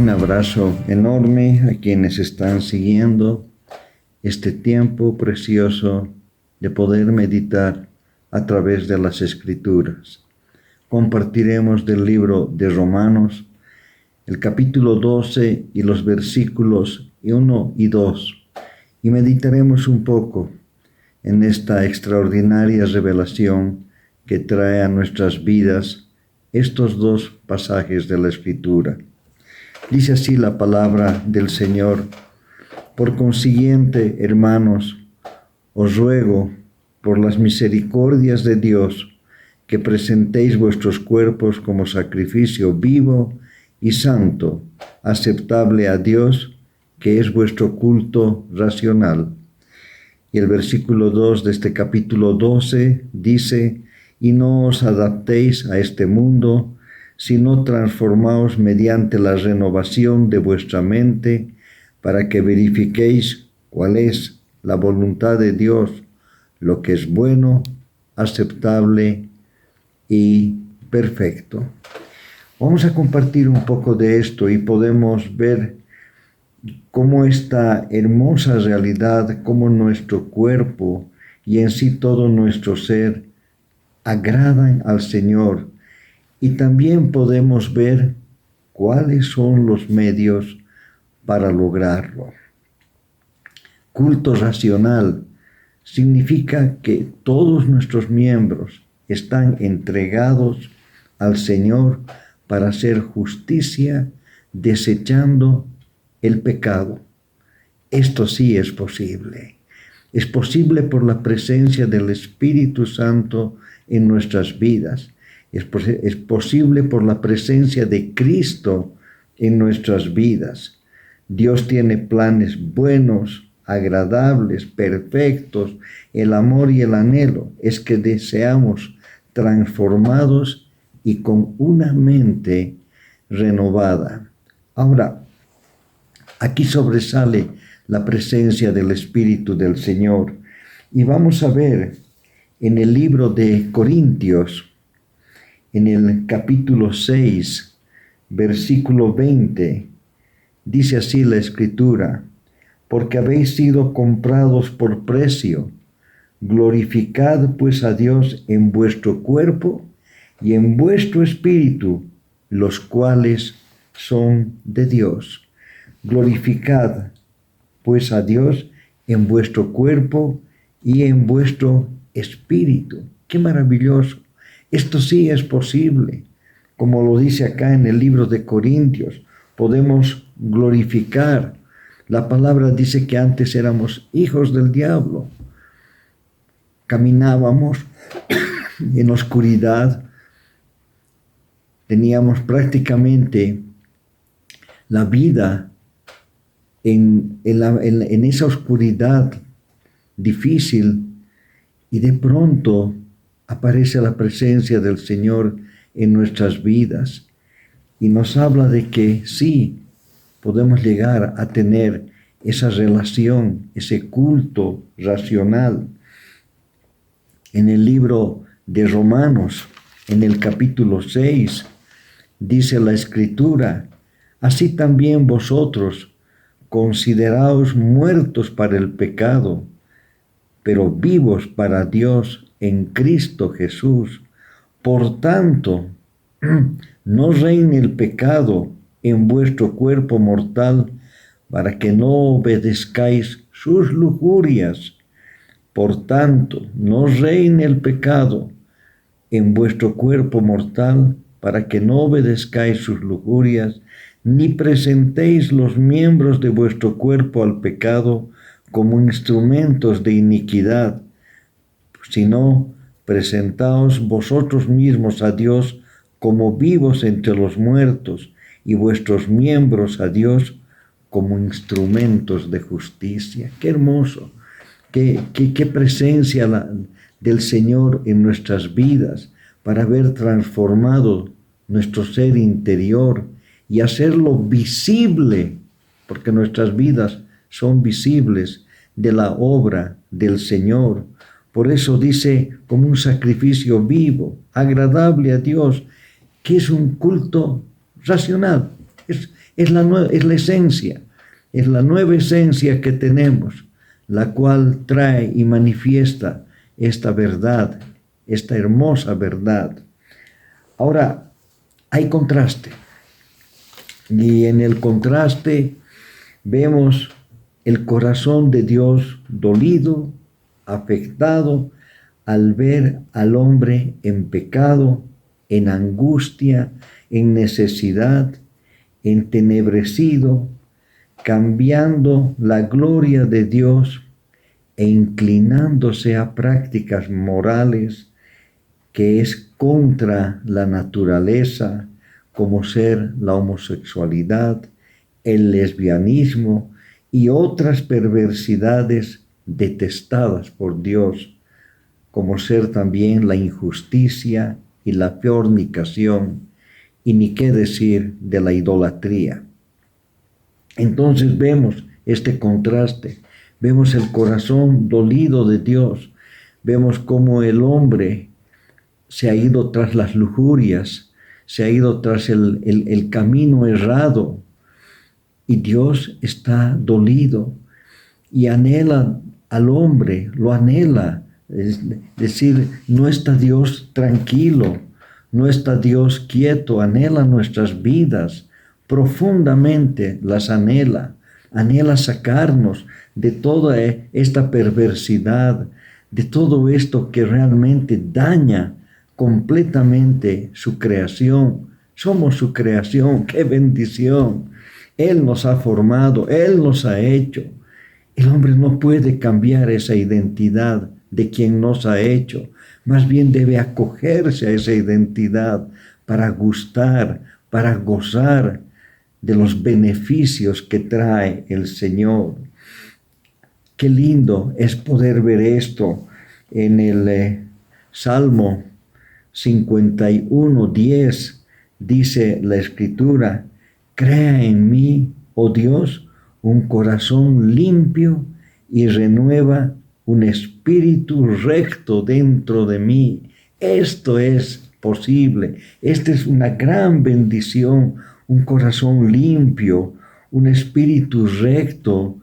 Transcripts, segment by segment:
Un abrazo enorme a quienes están siguiendo este tiempo precioso de poder meditar a través de las Escrituras. Compartiremos del libro de Romanos, el capítulo 12 y los versículos 1 y 2, y meditaremos un poco en esta extraordinaria revelación que trae a nuestras vidas estos dos pasajes de la Escritura. Dice así la palabra del Señor: por consiguiente, hermanos, os ruego, por las misericordias de Dios, que presentéis vuestros cuerpos como sacrificio vivo y santo, aceptable a Dios, que es vuestro culto racional. Y el versículo 2 de este capítulo 12 dice: y no os adaptéis a este mundo, sino transformaos mediante la renovación de vuestra mente, para que verifiquéis cuál es la voluntad de Dios, lo que es bueno, aceptable y perfecto. Vamos a compartir un poco de esto y podemos ver cómo esta hermosa realidad, cómo nuestro cuerpo y en sí todo nuestro ser agradan al Señor, y también podemos ver cuáles son los medios para lograrlo. Culto racional significa que todos nuestros miembros están entregados al Señor para hacer justicia, desechando el pecado. Esto sí es posible. Es posible por la presencia del Espíritu Santo en nuestras vidas. Es posible por la presencia de Cristo en nuestras vidas. Dios tiene planes buenos, agradables, perfectos. El amor y el anhelo es que deseamos transformados y con una mente renovada. Ahora, aquí sobresale la presencia del Espíritu del Señor. Y vamos a ver en el libro de Corintios, en el capítulo 6, versículo 20, dice así la Escritura: porque habéis sido comprados por precio, glorificad pues a Dios en vuestro cuerpo y en vuestro espíritu, los cuales son de Dios. Glorificad pues a Dios en vuestro cuerpo y en vuestro espíritu. ¡Qué maravilloso! Esto sí es posible. Como lo dice acá en el libro de Corintios, podemos glorificar. La palabra dice que antes éramos hijos del diablo. Caminábamos en oscuridad. Teníamos prácticamente la vida en esa oscuridad difícil, y de pronto aparece la presencia del Señor en nuestras vidas y nos habla de que sí, podemos llegar a tener esa relación, ese culto racional. En el libro de Romanos, en el capítulo 6, dice la Escritura: así también vosotros consideraos muertos para el pecado, pero vivos para Dios en Cristo Jesús. Por tanto, no reine el pecado en vuestro cuerpo mortal, para que no obedezcáis sus lujurias. Por tanto, no reine el pecado en vuestro cuerpo mortal, para que no obedezcáis sus lujurias, ni presentéis los miembros de vuestro cuerpo al pecado como instrumentos de iniquidad, sino presentaos vosotros mismos a Dios como vivos entre los muertos, y vuestros miembros a Dios como instrumentos de justicia. ¡Qué hermoso! ¡Qué presencia del Señor en nuestras vidas, para haber transformado nuestro ser interior y hacerlo visible, porque nuestras vidas son visibles de la obra del Señor. Por eso dice, como un sacrificio vivo, agradable a Dios, que es un culto racional. es la esencia, es la nueva esencia que tenemos, la cual trae y manifiesta esta verdad, esta hermosa verdad. Ahora, hay contraste. Y en el contraste vemos el corazón de Dios dolido, afectado, al ver al hombre en pecado, en angustia, en necesidad, entenebrecido, cambiando la gloria de Dios e inclinándose a prácticas morales que es contra la naturaleza, como ser la homosexualidad, el lesbianismo y otras perversidades detestadas por Dios, como ser también la injusticia y la fornicación, y ni qué decir de la idolatría. Entonces vemos este contraste, vemos el corazón dolido de Dios, vemos cómo el hombre se ha ido tras las lujurias, se ha ido tras el camino errado, y Dios está dolido y anhela al hombre, lo anhela. Es decir, no está Dios tranquilo, no está Dios quieto, anhela nuestras vidas, profundamente las anhela, anhela sacarnos de toda esta perversidad, de todo esto que realmente daña completamente su creación. Somos su creación, qué bendición. Él nos ha formado, Él nos ha hecho. El hombre no puede cambiar esa identidad de quien nos ha hecho. Más bien debe acogerse a esa identidad para gustar, para gozar de los beneficios que trae el Señor. Qué lindo es poder ver esto en el Salmo 51:10. Dice la Escritura: crea en mí, oh Dios, un corazón limpio y renueva un espíritu recto dentro de mí. Esto es posible. Esta es una gran bendición. Un corazón limpio, un espíritu recto.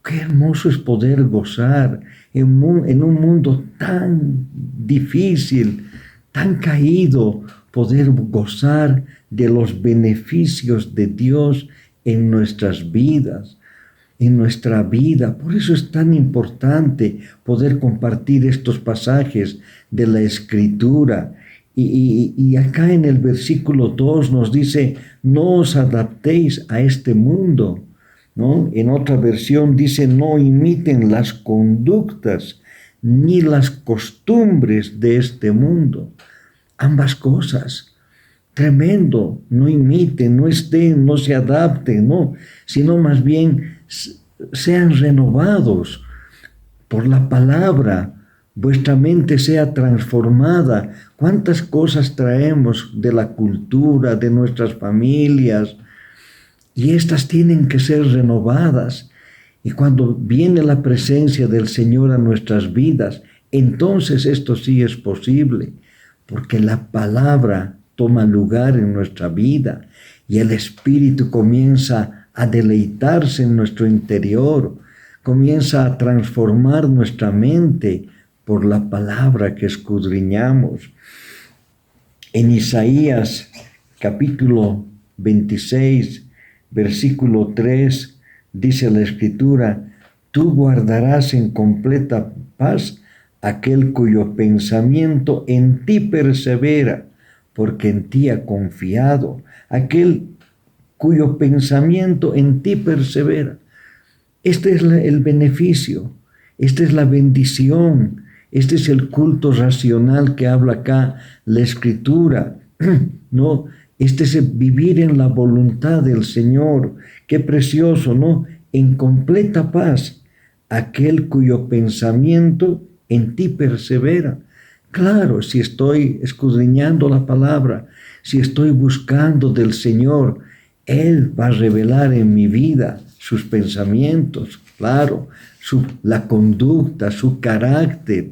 Qué hermoso es poder gozar en un mundo tan difícil, tan caído, poder gozar de los beneficios de Dios en nuestras vidas, en nuestra vida. Por eso es tan importante poder compartir estos pasajes de la Escritura. Y acá en el versículo 2 nos dice: no os adaptéis a este mundo, ¿no? En otra versión dice: no imiten las conductas ni las costumbres de este mundo. Ambas cosas. Tremendo. No imiten, no estén, no se adapten, no, sino más bien sean renovados por la palabra. Vuestra mente sea transformada. ¿Cuántas cosas traemos de la cultura, de nuestras familias? Y estas tienen que ser renovadas. Y cuando viene la presencia del Señor a nuestras vidas, entonces esto sí es posible, porque la palabra toma lugar en nuestra vida y el Espíritu comienza a deleitarse en nuestro interior, comienza a transformar nuestra mente por la palabra que escudriñamos. En Isaías capítulo 26, versículo 3, dice la Escritura: tú guardarás en completa paz aquel cuyo pensamiento en ti persevera, porque en ti ha confiado. Aquel cuyo pensamiento en ti persevera. Este es el beneficio, esta es la bendición, este es el culto racional que habla acá la Escritura, ¿no? Este es vivir en la voluntad del Señor. Qué precioso, ¿no? En completa paz, aquel cuyo pensamiento en ti persevera. Claro, si estoy escudriñando la palabra, si estoy buscando del Señor, Él va a revelar en mi vida sus pensamientos, claro, la conducta, su carácter,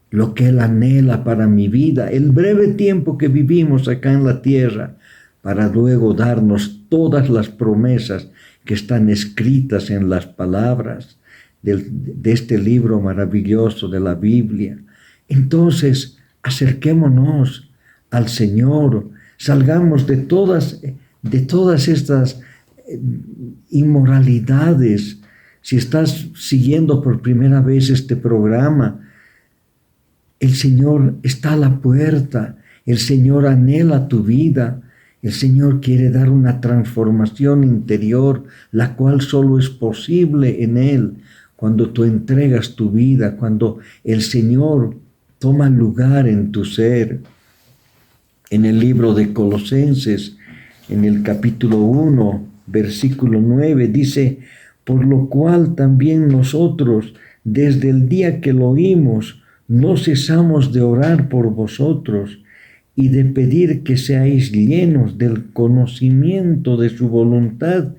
lo que Él anhela para mi vida. El breve tiempo que vivimos acá en la tierra, para luego darnos todas las promesas que están escritas en las palabras de este libro maravilloso de la Biblia. Entonces, acerquémonos al Señor, salgamos de todas estas inmoralidades. Si estás siguiendo por primera vez este programa, el Señor está a la puerta, el Señor anhela tu vida, el Señor quiere dar una transformación interior, la cual solo es posible en Él, cuando tú entregas tu vida, cuando el Señor toma lugar en tu ser. En el libro de Colosenses, en el capítulo 1, versículo 9, dice: por lo cual también nosotros, desde el día que lo oímos, no cesamos de orar por vosotros y de pedir que seáis llenos del conocimiento de su voluntad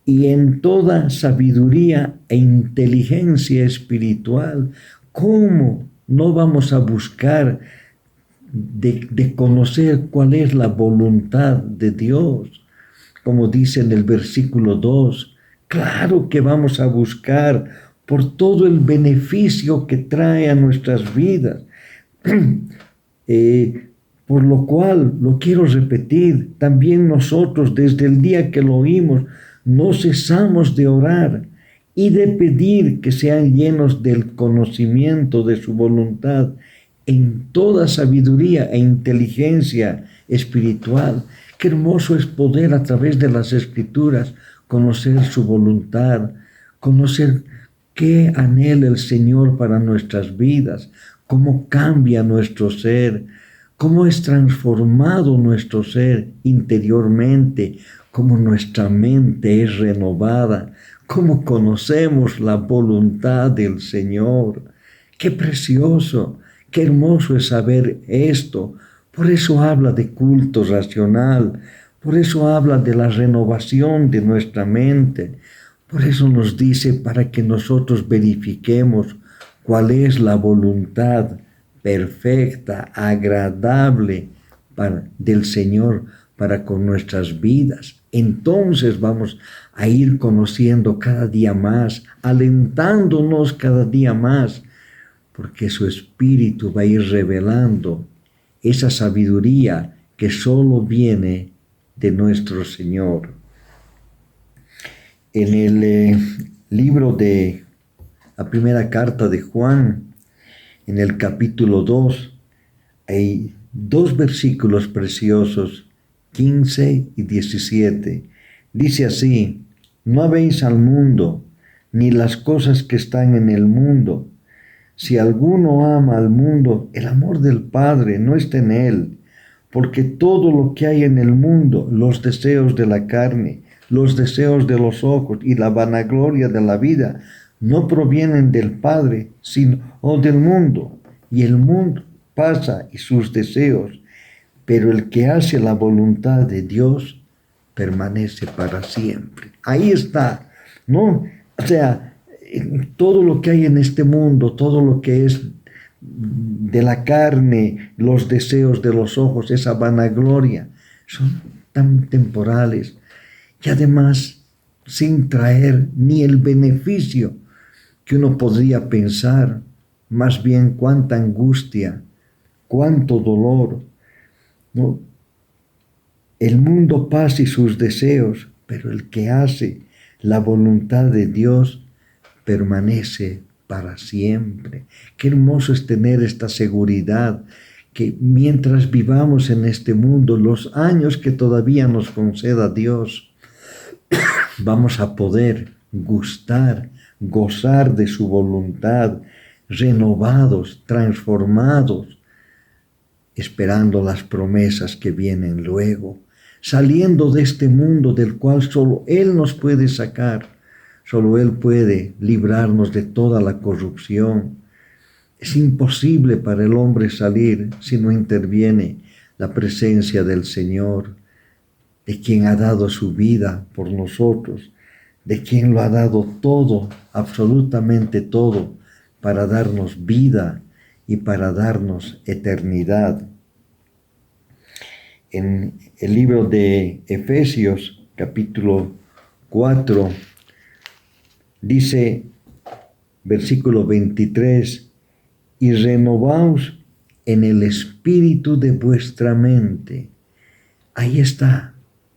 y en toda sabiduría e inteligencia espiritual. ¿Cómo no vamos a buscar de conocer cuál es la voluntad de Dios? Como dice en el versículo 2, claro que vamos a buscar por todo el beneficio que trae a nuestras vidas. Por lo cual, lo quiero repetir, también nosotros desde el día que lo oímos, no cesamos de orar y de pedir que sean llenos del conocimiento de su voluntad en toda sabiduría e inteligencia espiritual. Qué hermoso es poder a través de las Escrituras conocer su voluntad, conocer qué anhela el Señor para nuestras vidas, cómo cambia nuestro ser, cómo es transformado nuestro ser interiormente, cómo nuestra mente es renovada, cómo conocemos la voluntad del Señor. Qué precioso, qué hermoso es saber esto. Por eso habla de culto racional, por eso habla de la renovación de nuestra mente, por eso nos dice para que nosotros verifiquemos cuál es la voluntad perfecta, agradable del Señor para con nuestras vidas. Entonces vamos a ir conociendo cada día más, alentándonos cada día más, porque su Espíritu va a ir revelando esa sabiduría que solo viene de nuestro Señor. En el libro de la primera carta de Juan, en el capítulo 2, hay dos versículos preciosos, 15 y 17. Dice así: no habéis al mundo, ni las cosas que están en el mundo. Si alguno ama al mundo, el amor del Padre no está en él, porque todo lo que hay en el mundo, los deseos de la carne, los deseos de los ojos y la vanagloria de la vida, no provienen del Padre, sino del mundo. Y el mundo pasa y sus deseos, pero el que hace la voluntad de Dios permanece para siempre. Ahí está, ¿no? O sea, todo lo que hay en este mundo, todo lo que es de la carne, los deseos de los ojos, esa vanagloria, son tan temporales y además sin traer ni el beneficio que uno podría pensar, más bien cuánta angustia, cuánto dolor, ¿no? El mundo pasa y sus deseos, pero el que hace la voluntad de Dios permanece para siempre. Qué hermoso es tener esta seguridad, que mientras vivamos en este mundo, los años que todavía nos conceda Dios, vamos a poder gozar de su voluntad, renovados, transformados, esperando las promesas que vienen luego, saliendo de este mundo del cual solo Él nos puede sacar, solo Él puede librarnos de toda la corrupción. Es imposible para el hombre salir si no interviene la presencia del Señor, de quien ha dado su vida por nosotros, de quien lo ha dado todo, absolutamente todo, para darnos vida y para darnos eternidad. En el libro de Efesios, capítulo 4, dice, versículo 23, y renovaos en el espíritu de vuestra mente. Ahí está,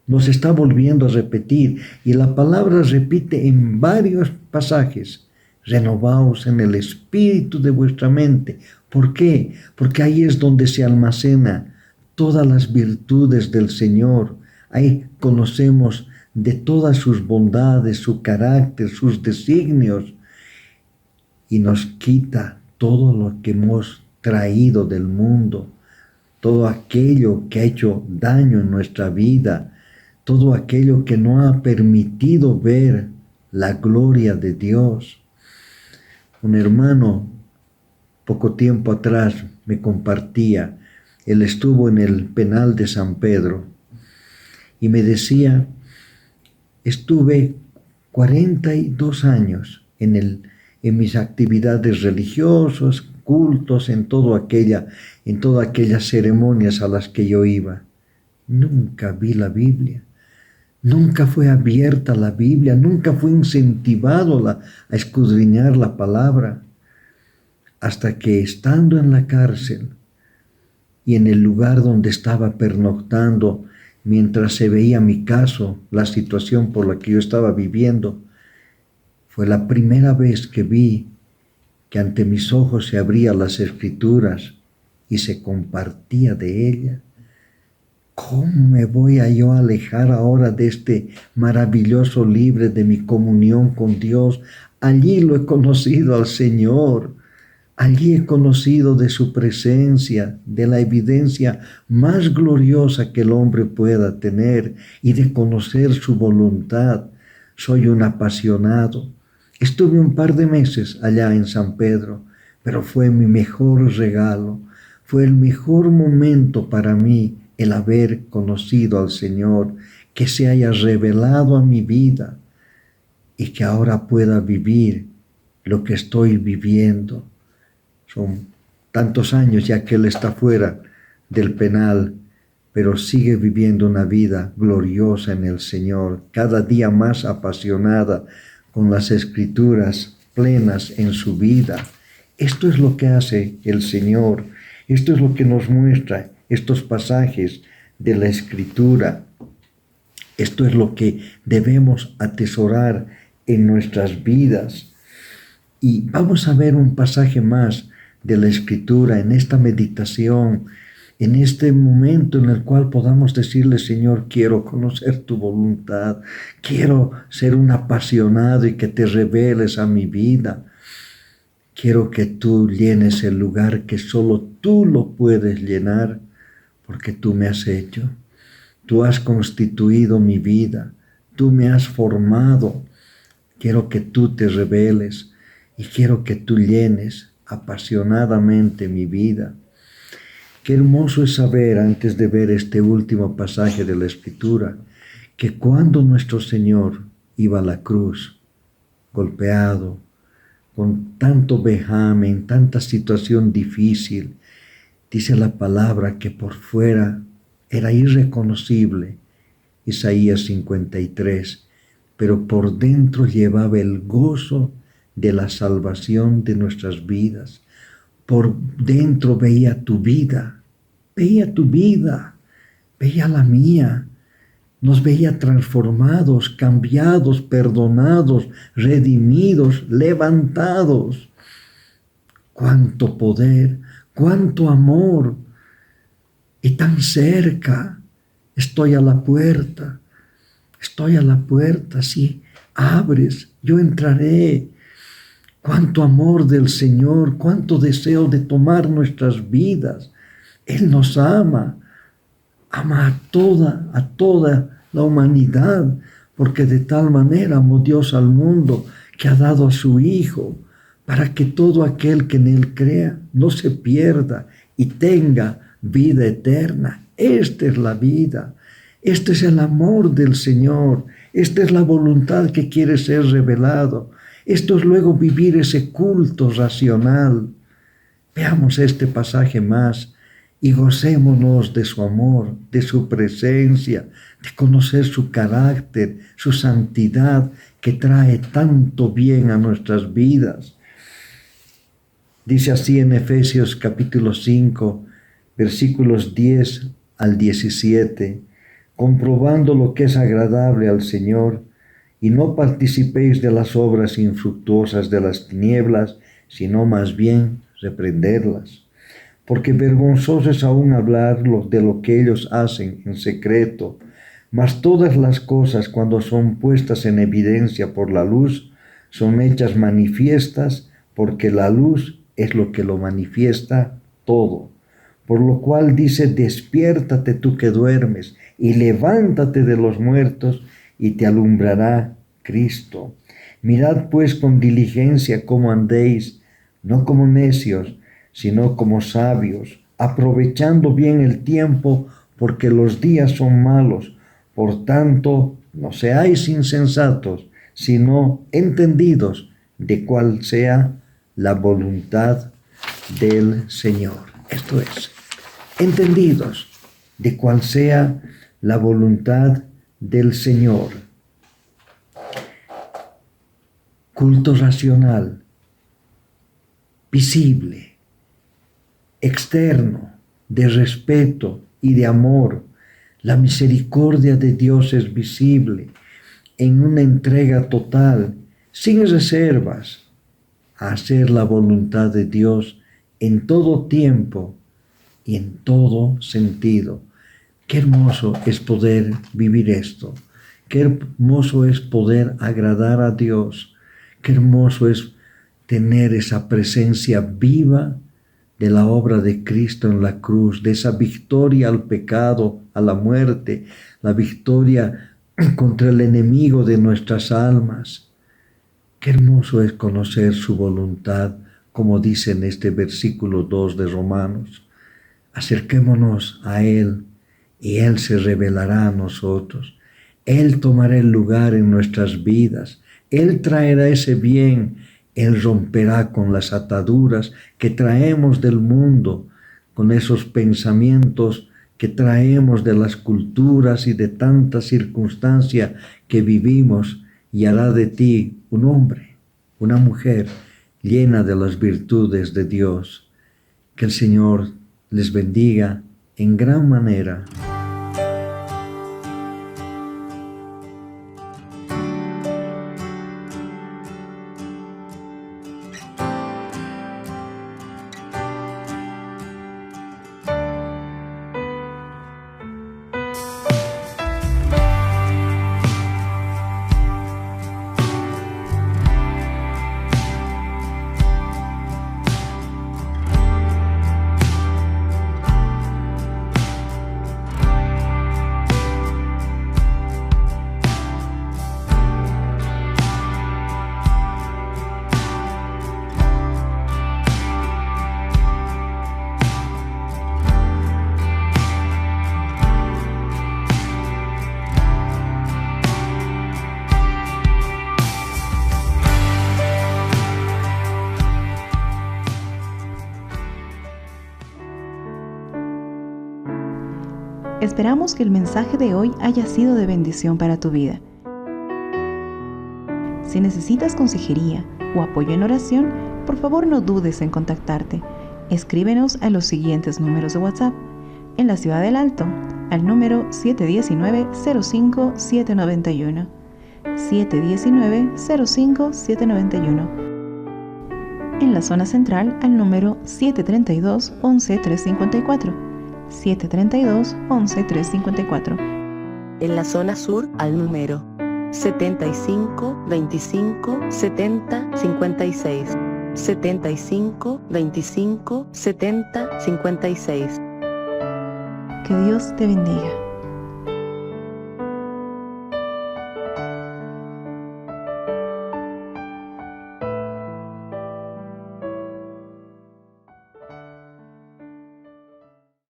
nos está volviendo a repetir, y la palabra repite en varios pasajes, renovaos en el espíritu de vuestra mente. ¿Por qué? Porque ahí es donde se almacena todas las virtudes del Señor. Ahí conocemos de todas sus bondades, su carácter, sus designios, y nos quita todo lo que hemos traído del mundo, todo aquello que ha hecho daño en nuestra vida, todo aquello que no ha permitido ver la gloria de Dios. Un hermano, poco tiempo atrás, me compartía, él estuvo en el penal de San Pedro y me decía, estuve 42 años en mis actividades religiosas, cultos, en todas aquellas ceremonias a las que yo iba. Nunca vi la Biblia, nunca fue abierta la Biblia, nunca fue incentivado a escudriñar la palabra, hasta que estando en la cárcel y en el lugar donde estaba pernoctando, mientras se veía mi caso, la situación por la que yo estaba viviendo, fue la primera vez que vi que ante mis ojos se abrían las Escrituras y se compartía de ella. ¿Cómo me voy a yo alejar ahora de este maravilloso libro, de mi comunión con Dios? Allí lo he conocido al Señor. Allí he conocido de su presencia, de la evidencia más gloriosa que el hombre pueda tener y de conocer su voluntad. Soy un apasionado. Estuve un par de meses allá en San Pedro, pero fue mi mejor regalo. Fue el mejor momento para mí el haber conocido al Señor, que se haya revelado a mi vida y que ahora pueda vivir lo que estoy viviendo. Son tantos años ya que él está fuera del penal, pero sigue viviendo una vida gloriosa en el Señor, cada día más apasionada con las Escrituras plenas en su vida. Esto es lo que hace el Señor, esto es lo que nos muestra estos pasajes de la Escritura. Esto es lo que debemos atesorar en nuestras vidas. Y vamos a ver un pasaje más de la Escritura en esta meditación, en este momento en el cual podamos decirle, Señor, quiero conocer tu voluntad, quiero ser un apasionado y que te reveles a mi vida. Quiero que tú llenes el lugar que solo tú lo puedes llenar, porque tú me has hecho, tú has constituido mi vida, tú me has formado. Quiero que tú te reveles y quiero que tú llenes apasionadamente mi vida. Qué hermoso es saber, antes de ver este último pasaje de la Escritura, que cuando nuestro Señor iba a la cruz, golpeado, con tanto vejamen, tanta situación difícil, dice la palabra que por fuera era irreconocible, Isaías 53, pero por dentro llevaba el gozo de la salvación de nuestras vidas. Por dentro veía tu vida, veía la mía. Nos veía transformados, cambiados, perdonados, redimidos, levantados. Cuánto poder, cuánto amor. Y tan cerca. Estoy a la puerta, si abres, yo entraré. Cuánto amor del Señor, cuánto deseo de tomar nuestras vidas. Él nos ama a toda la humanidad, porque de tal manera amó Dios al mundo que ha dado a su Hijo, para que todo aquel que en Él crea no se pierda y tenga vida eterna. Esta es la vida, este es el amor del Señor, esta es la voluntad que quiere ser revelado. Esto es luego vivir ese culto racional. Veamos este pasaje más y gocémonos de su amor, de su presencia, de conocer su carácter, su santidad, que trae tanto bien a nuestras vidas. Dice así en Efesios capítulo 5, versículos 10 al 17, comprobando lo que es agradable al Señor, y no participéis de las obras infructuosas de las tinieblas, sino más bien reprenderlas. Porque vergonzoso es aún hablar de lo que ellos hacen en secreto, mas todas las cosas, cuando son puestas en evidencia por la luz, son hechas manifiestas, porque la luz es lo que lo manifiesta todo. Por lo cual dice, despiértate tú que duermes, y levántate de los muertos, y te alumbrará Cristo. Mirad pues con diligencia cómo andéis, no como necios, sino como sabios, aprovechando bien el tiempo, porque los días son malos. Por tanto, no seáis insensatos, sino entendidos de cuál sea la voluntad del Señor. Esto es, entendidos de cuál sea la voluntad del Señor. Culto racional, visible, externo, de respeto y de amor. La misericordia de Dios es visible en una entrega total, sin reservas, a hacer la voluntad de Dios en todo tiempo y en todo sentido. Qué hermoso es poder vivir esto. Qué hermoso es poder agradar a Dios. Qué hermoso es tener esa presencia viva de la obra de Cristo en la cruz, de esa victoria al pecado, a la muerte, la victoria contra el enemigo de nuestras almas. Qué hermoso es conocer su voluntad, como dice en este versículo 2 de Romanos. Acerquémonos a Él y Él se revelará a nosotros. Él tomará el lugar en nuestras vidas. Él traerá ese bien. Él romperá con las ataduras que traemos del mundo, con esos pensamientos que traemos de las culturas y de tanta circunstancia que vivimos, y hará de ti un hombre, una mujer llena de las virtudes de Dios. Que el Señor les bendiga en gran manera. Esperamos que el mensaje de hoy haya sido de bendición para tu vida. Si necesitas consejería o apoyo en oración, por favor no dudes en contactarte. Escríbenos a los siguientes números de WhatsApp. En la Ciudad del Alto, al número 719-05-791. 719-05-791. En la zona central, al número 732-11-354. 732-11-354. En la zona sur, al número 75-25-70-56. 75-25-70-56. Que Dios te bendiga.